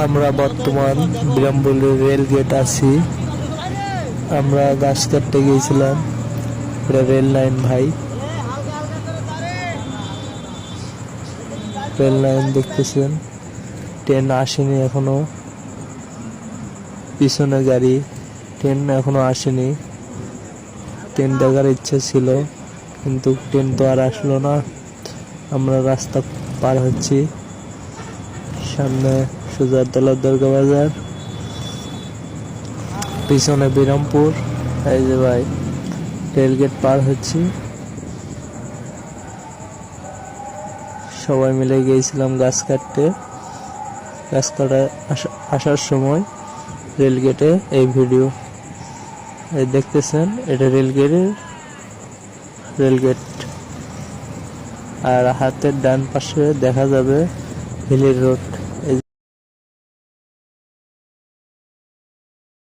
আমরা বর্তমান বিরামপুরের rail gate আছি। আমরা গাছ কাটতে গিয়েছিলাম, এটা রেল লাইন ভাই, রেল লাইন দেখতেছেন। ট্রেন আসেনি এখনো, পিছনে গাড়ি, ট্রেন এখনো আসেনি। ট্রেন দেখার ইচ্ছা ছিল কিন্তু ট্রেন তো আর আসলো না। আমরা রাস্তা পার হচ্ছি, সামনে সুজারতলা দুর্গা বাজার, পিছনে বিরামপুর। এই যে ভাই রেলগেট পার হচ্ছি, সবাই মিলে গিয়েছিলাম গাছ কাটতে। গাছ কাটা আসার সময় রেলগেটে এই ভিডিও এই দেখতেছেন, এটা রেলগেট। আর হাতের ডান পাশে দেখা যাবে হিলি রোড।